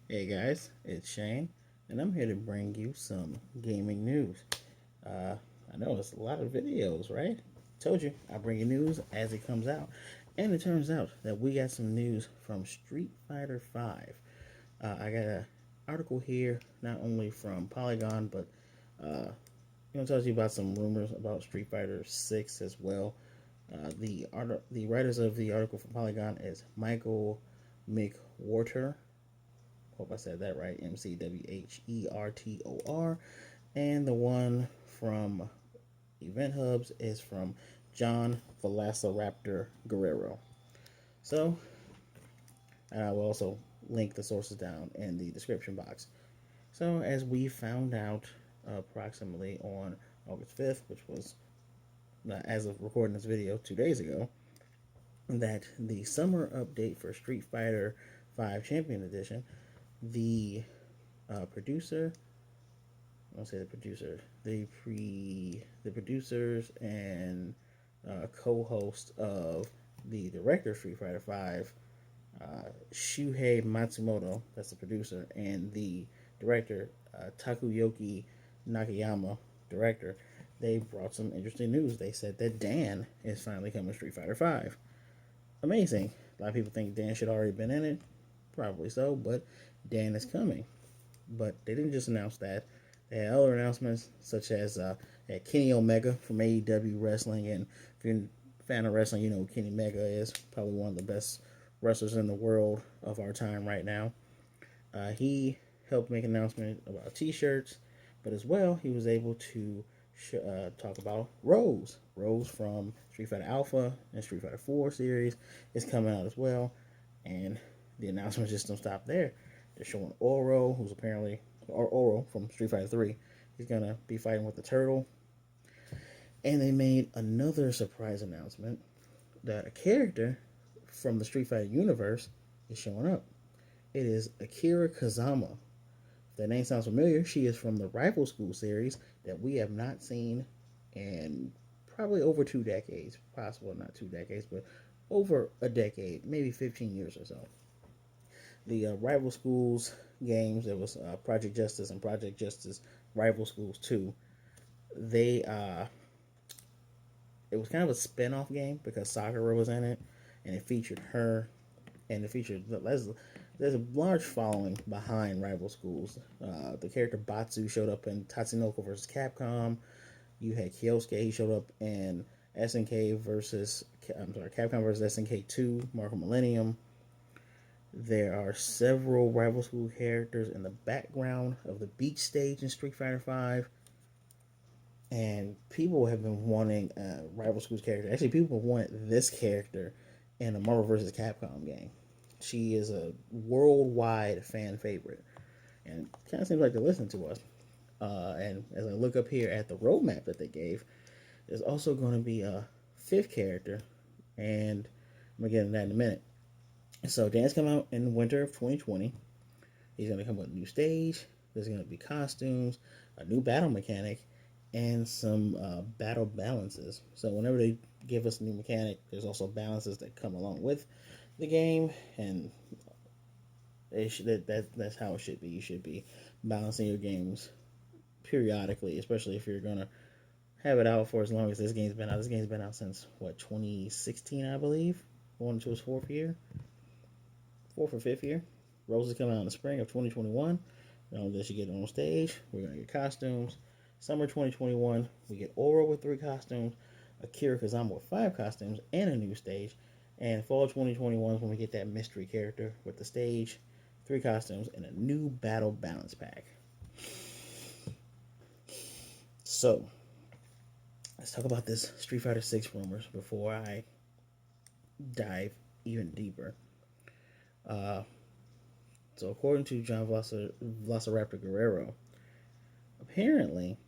Hey guys, it's Shane, and I'm here to bring you some gaming news. Uh, I know it's a lot of videos, right? Told you, I bring you news as it comes out. And it turns out that we got some news from Street Fighter 5. I got an article here, not only from Polygon, but tells you about some rumors about Street Fighter 6 as well. The writers of the article from Polygon is Michael McWhorter. Hope I said that right. McWhertor. And the one from Event Hubs is from John Velociraptor Guerrero. So, I will also link the sources down in the description box. So, as we found out approximately on August 5th, which was as of recording this video 2 days ago, that the summer update for Street Fighter 5 Champion Edition, the producer I'll say the producer, the producers and co-host of the director of Street Fighter Five, Shuhei Matsumoto, that's the producer, and the director, Takuyoki Nakayama, director. They brought some interesting news. They said that Dan is finally coming to Street Fighter Five. Amazing. A lot of people think Dan should already been in it. Probably so, but Dan is coming. But they didn't just announce that. They had other announcements, such as Kenny Omega from AEW Wrestling. And if you're a fan of wrestling, you know who Kenny Omega is. Probably one of the best wrestlers in the world of our time right now. He helped make an announcement about T-shirts, but as well, he was able to talk about Rose. Rose from Street Fighter Alpha and Street Fighter 4 series is coming out as well. And the announcements just don't stop there. They're showing Oro, who's apparently, or Oro from Street Fighter 3. He's going to be fighting with the turtle. And they made another surprise announcement that a character from the Street Fighter universe is showing up. It is Akira Kazama. If that name sounds familiar, she is from the Rival School series that we have not seen in probably over 2 decades. Possible not 2 decades, but over a decade, maybe 15 years or so. The Rival Schools games, there was Project Justice and Project Justice Rival Schools 2. They It was kind of a spin-off game because Sakura was in it, and it featured her, and it featured there's a large following behind Rival Schools. The character Batsu showed up in Tatsunoko versus Capcom. You had Kyosuke, he showed up in Capcom versus SNK 2, Marvel Millennium. There are several Rival School characters in the background of the beach stage in Street Fighter V. And people have been wanting Rival School's character. Actually, people want this character in a Marvel vs. Capcom game. She is a worldwide fan favorite. And it kind of seems like they're listening to us. And as I look up here at the roadmap that they gave, there's also going to be a fifth character. And I'm going to get into that in a minute. So Dan's come out in winter of 2020. He's going to come with a new stage. There's going to be costumes, a new battle mechanic, and some battle balances. So whenever they give us a new mechanic, there's also balances that come along with the game, and that's how it should be. You should be balancing your games periodically, especially if you're gonna have it out for as long as this game's been out. This game's been out since what 2016, I believe, going into its fourth or fifth year. Rose is coming out in the spring of 2021. Not only does she get on stage, we're gonna get costumes. Summer 2021, we get Oro with 3 costumes, Akira Kazama with 5 costumes, and a new stage. And fall 2021 is when we get that mystery character with the stage, 3 costumes, and a new battle balance pack. So, let's talk about this Street Fighter 6 rumors before I dive even deeper. So, according to John Velociraptor Guerrero, apparently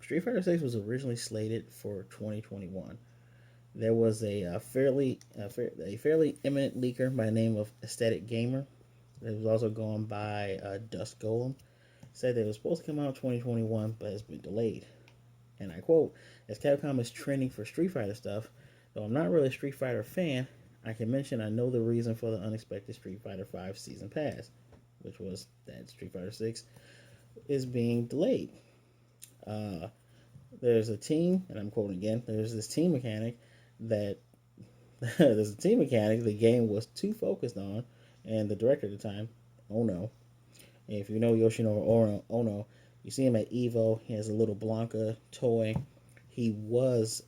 Street Fighter 6 was originally slated for 2021. There was a fairly eminent leaker by the name of Aesthetic Gamer. It was also going by Dust Golem. Said that it was supposed to come out in 2021, but it's been delayed. And I quote, as Capcom is trending for Street Fighter stuff, though I'm not really a Street Fighter fan, I can mention I know the reason for the unexpected Street Fighter V Season Pass. which was that Street Fighter 6 is being delayed. Uh, there's a team, and I'm quoting again, there's this team mechanic that there's a team mechanic the game was too focused on, and the director at the time, Ono. And if you know Yoshinori Ono, you see him at Evo. He has a little Blanca toy. He was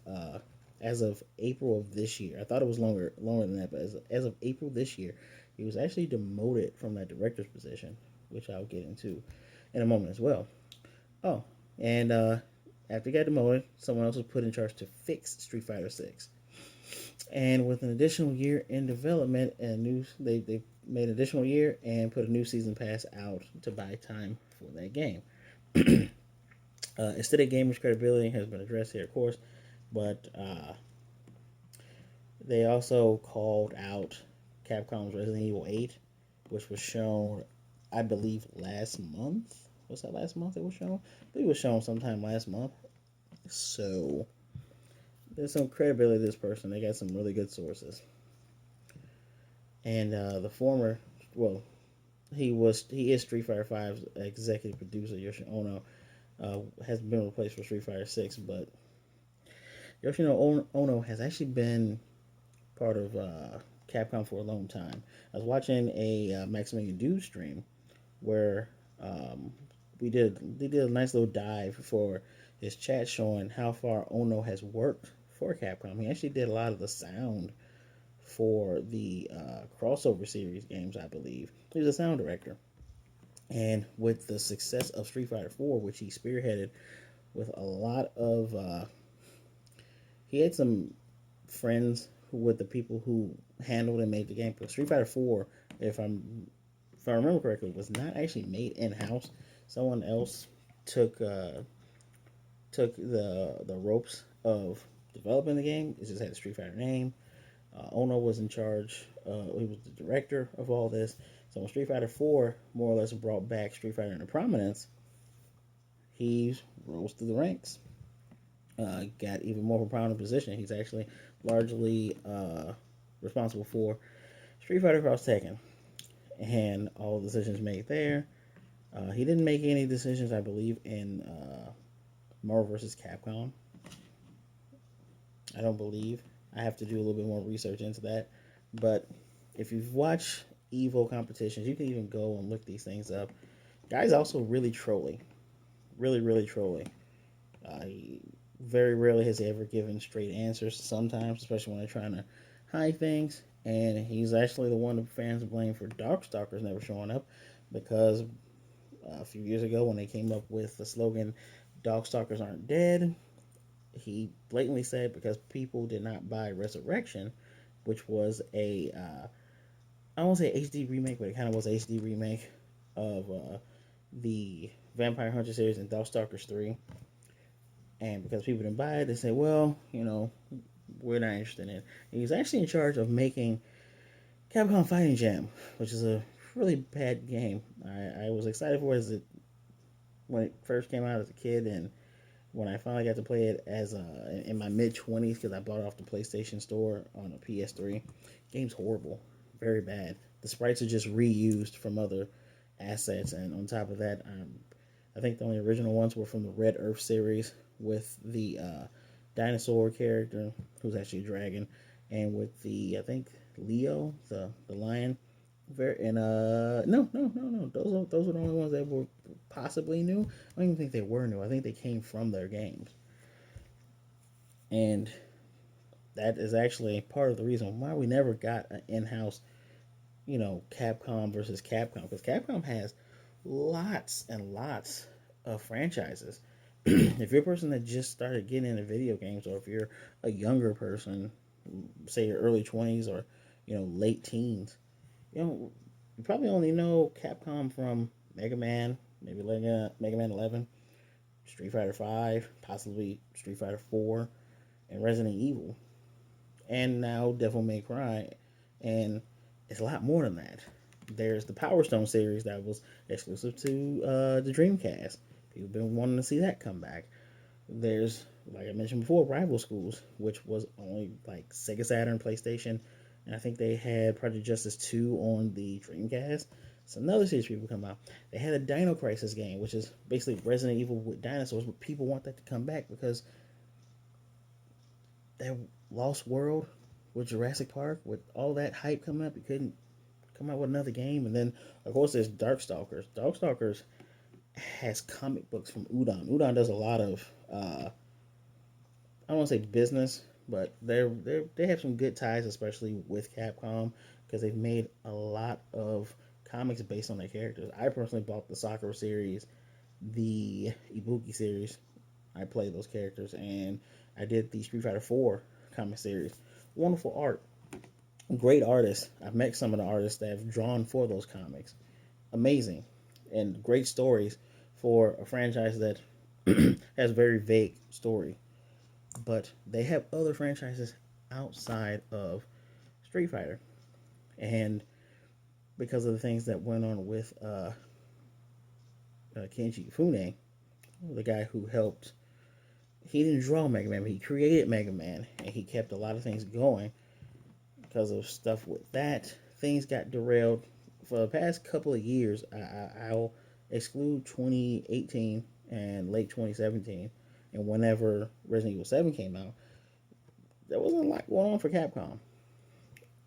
as of April of this year. I thought it was longer than that, but as of April this year, he was actually demoted from that director's position, which I'll get into in a moment as well. Oh, and after he got demoted, someone else was put in charge to fix Street Fighter 6. And with an additional year in development, and they made an additional year and put a new season pass out to buy time for that game. Instead of gamers' credibility has been addressed here, of course, but they also called out Capcom's Resident Evil 8, which was shown, I believe, last month. Was that last month it was shown? I believe it was shown sometime last month. So there's some credibility to this person. They got some really good sources. And the former, well, he is Street Fighter V's executive producer Yoshino Ono. Has been replaced for Street Fighter 6, but Yoshino Ono has actually been part of Capcom for a long time. I was watching a Maximilian Dood stream where they did a nice little dive for his chat showing how far Ono has worked for Capcom. He actually did a lot of the sound for the crossover series games, I believe. He was a sound director. And with the success of Street Fighter 4, which he spearheaded with a lot of, he had some friends with the people who handled and made the game. But Street Fighter 4, if I remember correctly, was not actually made in house. Someone else took the ropes of developing the game. It just had a Street Fighter name. Ono was in charge. He was the director of all this. So when Street Fighter 4 more or less brought back Street Fighter into prominence, he rose through the ranks. Got even more of a prominent position. He's actually largely responsible for Street Fighter Cross Tekken and all the decisions made there. He didn't make any decisions, I believe, in Marvel vs. Capcom. I don't believe. I have to do a little bit more research into that. But if you've watched Evo competitions, you can even go and look these things up. Guy's also really trolly. Really, really trolly. He very rarely has he ever given straight answers sometimes, especially when they're trying to hide things. And he's actually the one the fans blame for Darkstalkers never showing up because a few years ago when they came up with the slogan Darkstalkers aren't dead, he blatantly said because people did not buy Resurrection, which was a I won't say HD remake, but it kind of was an HD remake of the Vampire Hunter series and Darkstalkers 3. And because people didn't buy it, they said, well, we're not interested in it. And he's actually in charge of making Capcom Fighting Jam, which is a really bad game. I was excited for it when it first came out as a kid, and when I finally got to play it as in my mid-20s, because I bought it off the PlayStation Store on a PS3. Game's horrible, very bad. The sprites are just reused from other assets, and on top of that, I think the only original ones were from the Red Earth series with the dinosaur character, who's actually a dragon, and with the, I think, Leo, the lion. And no. Those were the only ones that were possibly new. I don't even think they were new. I think they came from their games. And that is actually part of the reason why we never got an in-house, Capcom versus Capcom, because Capcom has lots and lots of franchises. If you're a person that just started getting into video games, or if you're a younger person, say your early 20s or late teens, you probably only know Capcom from Mega Man, maybe Mega Man 11, Street Fighter 5, possibly Street Fighter 4, and Resident Evil, and now Devil May Cry, and it's a lot more than that. There's the Power Stone series that was exclusive to the Dreamcast. People have been wanting to see that come back. There's, like I mentioned before, Rival Schools, which was only like Sega Saturn, PlayStation, and I think they had Project Justice 2 on the Dreamcast. It's another series people come out. They had a Dino Crisis game, which is basically Resident Evil with dinosaurs, but people want that to come back because that Lost World with Jurassic Park, with all that hype coming up, you couldn't come out with another game. And then, of course, there's Darkstalkers. Darkstalkers has comic books from Udon. Udon does a lot of, I don't want to say business, but they have some good ties, especially with Capcom, because they've made a lot of comics based on their characters. I personally bought the Sakura series, the Ibuki series. I played those characters, and I did the Street Fighter 4 comic series. Wonderful art, great artists. I've met some of the artists that have drawn for those comics. Amazing, and great stories for a franchise that has very vague story. But they have other franchises outside of Street Fighter, and because of the things that went on with Kenji Fune, the guy who helped, he didn't draw Mega Man, but he created Mega Man, and he kept a lot of things going. Because of stuff with that, things got derailed for the past couple of years. I'll exclude 2018 and late 2017, and whenever Resident Evil 7 came out, there wasn't a lot going on for Capcom.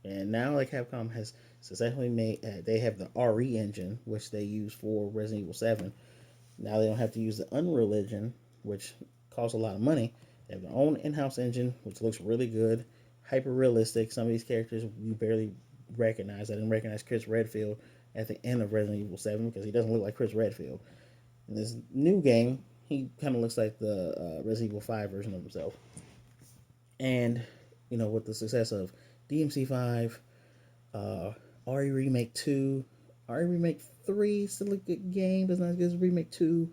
And now that Capcom has successfully made, they have the RE engine, which they use for Resident Evil 7. Now they don't have to use the Unreal engine, which costs a lot of money. They have their own in-house engine, which looks really good, hyper realistic. Some of these characters we barely recognize. I didn't recognize Chris Redfield at the end of Resident Evil 7 because he doesn't look like Chris Redfield. In this new game, he kind of looks like the Resident Evil 5 version of himself. And, with the success of DMC 5, RE Remake 2, RE Remake 3, still a good game, but it's not as good as Remake 2.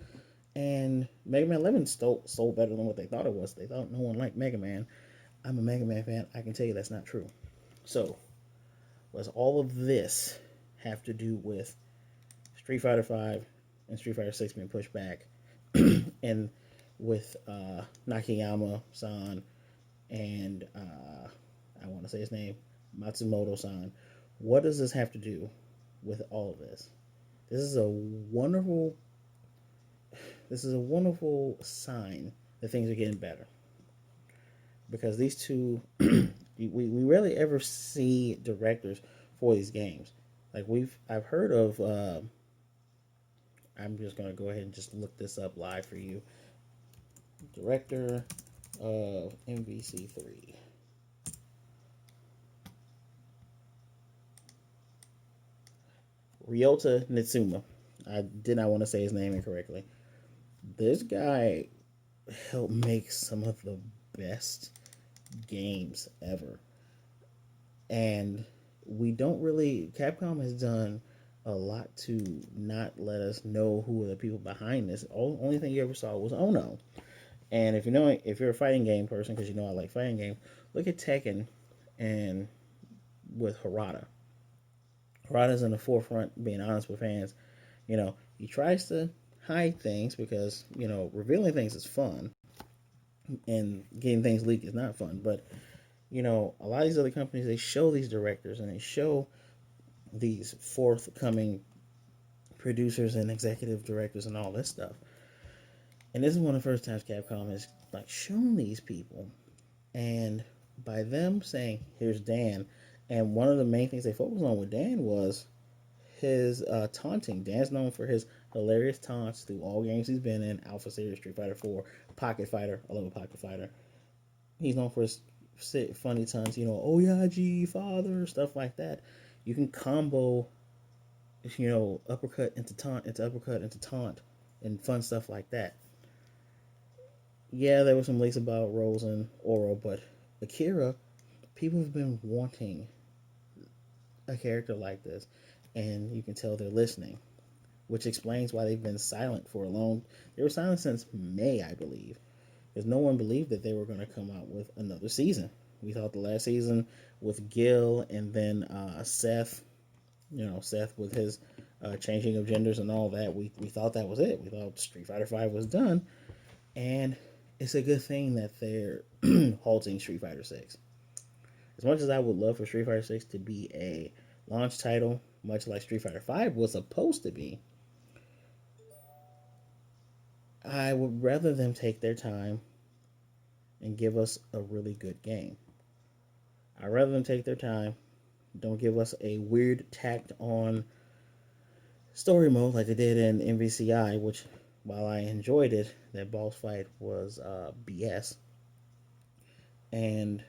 And Mega Man 11 sold better than what they thought it was. They thought no one liked Mega Man. I'm a Mega Man fan. I can tell you that's not true. So, what does all of this have to do with Street Fighter 5 and Street Fighter 6 being pushed back? And with Nakayama-san and I want to say his name, Matsumoto-san. What does this have to do with all of this? This is a wonderful sign that things are getting better. Because these two, we rarely ever see directors for these games. Like I've heard of. I'm just gonna go ahead and just look this up live for you. Director of MVC3. Ryota Nitsuma. I did not want to say his name incorrectly. This guy helped make some of the best games ever. And we don't really, Capcom has done a lot to not let us know who are the people behind this. Only thing you ever saw was Ono. And if you're a fighting game person, because I like fighting games, look at Tekken and with Harada. Harada's in the forefront, being honest with fans. He tries to hide things because, revealing things is fun and getting things leaked is not fun. But, a lot of these other companies, they show these directors and they show these forthcoming producers and executive directors and all this stuff. And this is one of the first times Capcom has shown these people. And by them saying, here's Dan, and one of the main things they focused on with Dan was his taunting. Dan's known for his hilarious taunts through all games he's been in, Alpha Series, Street Fighter 4, Pocket Fighter. I love a Pocket Fighter. He's known for his funny taunts, Oyaji, father, stuff like that. You can combo, uppercut into taunt, into uppercut, into taunt, and fun stuff like that. Yeah, there was some leaks about Rose and Oro, but Akira, people have been wanting a character like this, and you can tell they're listening, which explains why they've been silent for a long. They were silent since May, I believe, because no one believed that they were going to come out with another season. We thought the last season with Gil and then Seth, Seth with his changing of genders and all that. We thought that was it. We thought Street Fighter 5 was done, and it's a good thing that they're halting Street Fighter 6. As much as I would love for Street Fighter 6 to be a launch title much like Street Fighter V was supposed to be, I would rather them take their time and give us a really good game. I'd rather them take their time. Don't give us a weird tacked on story mode like they did in MVCI, which, while I enjoyed it, that boss fight was BS. And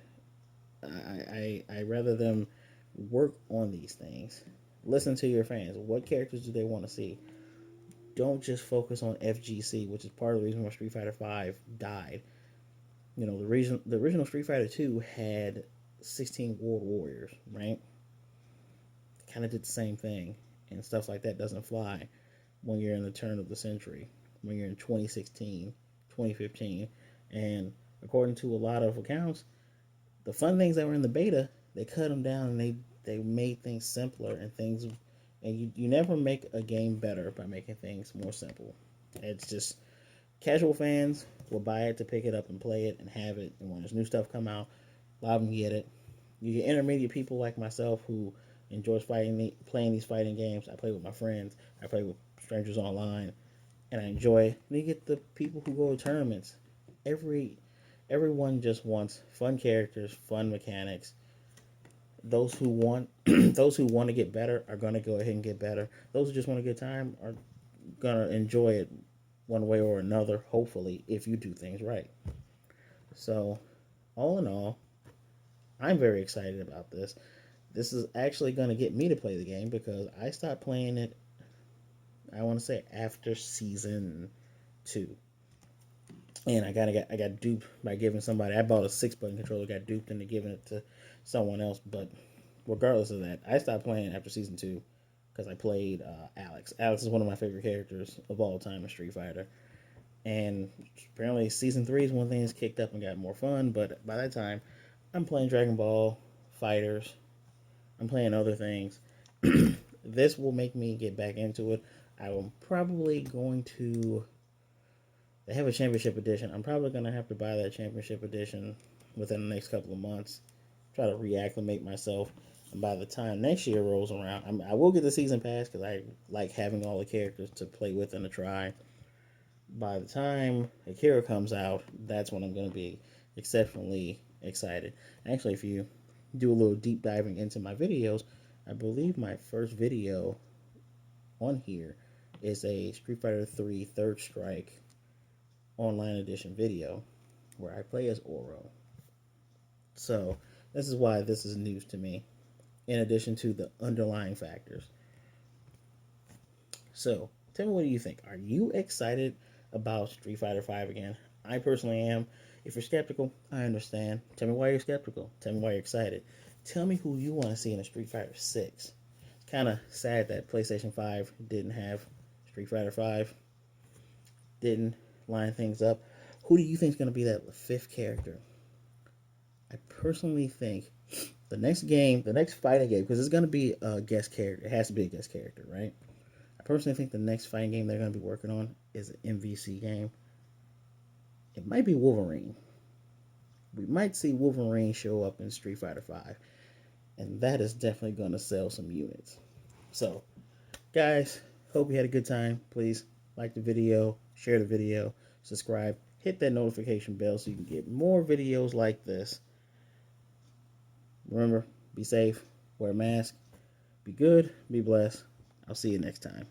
I rather them work on these things. Listen to your fans. What characters do they want to see? Don't just focus on FGC, which is part of the reason why Street Fighter V died. You know, the original Street Fighter 2 had 16 World Warriors, right? Kind of did the same thing, and stuff like that doesn't fly when you're in the turn of the century, when you're in 2016, 2015, and according to a lot of accounts, the fun things that were in the beta, they cut them down and they made things simpler and things, and you never make a game better by making things more simple. It's just casual fans will buy it to pick it up and play it and have it, and when there's new stuff come out, a lot of them get it. You get intermediate people like myself who enjoys playing these fighting games. I play with my friends. I play with strangers online, and I enjoy it. And you get the people who go to tournaments. Every Everyone just wants fun characters, fun mechanics. Those who want those who want to get better are going to go ahead and get better. Those who just want a good time are going to enjoy it one way or another, hopefully, if you do things right. So, all in all, I'm very excited about this. This is actually going to get me to play the game because I stopped playing it, I want to say, after season 2. And I got duped by giving somebody. I bought a 6-button controller, got duped into giving it to someone else. But regardless of that, I stopped playing after season 2 because I played Alex. Alex is one of my favorite characters of all time in Street Fighter. And apparently season 3 is when things kicked up and got more fun. But by that time, I'm playing Dragon Ball Fighters. I'm playing other things. This will make me get back into it. I am probably going to. They have a championship edition. I'm probably going to have to buy that championship edition within the next couple of months. Try to reacclimate myself. And by the time next year rolls around, I will get the season pass because I like having all the characters to play with and to try. By the time Akira comes out, that's when I'm going to be exceptionally excited. Actually, if you do a little deep diving into my videos, I believe my first video on here is a Street Fighter 3 Third Strike online edition video where I play as Oro. So this is why this is news to me, in addition to the underlying factors. So tell me, what do you think? Are you excited about Street Fighter V again? I personally am. If you're skeptical, I understand. Tell me why you're skeptical. Tell me why you're excited. Tell me who you want to see in a Street Fighter 6. It's kind of sad that PlayStation 5 didn't have Street Fighter 5. Didn't line things up. Who do you think is going to be that 5th character? I personally think the next game, the next fighting game, because it's going to be a guest character. It has to be a guest character, right? I personally think the next fighting game they're going to be working on is an MVC game. It might be Wolverine. We might see Wolverine show up in Street Fighter V, and that is definitely going to sell some units. So, guys, hope you had a good time. Please like the video, share the video, subscribe, hit that notification bell so you can get more videos like this. Remember, be safe, wear a mask, be good, be blessed. I'll see you next time.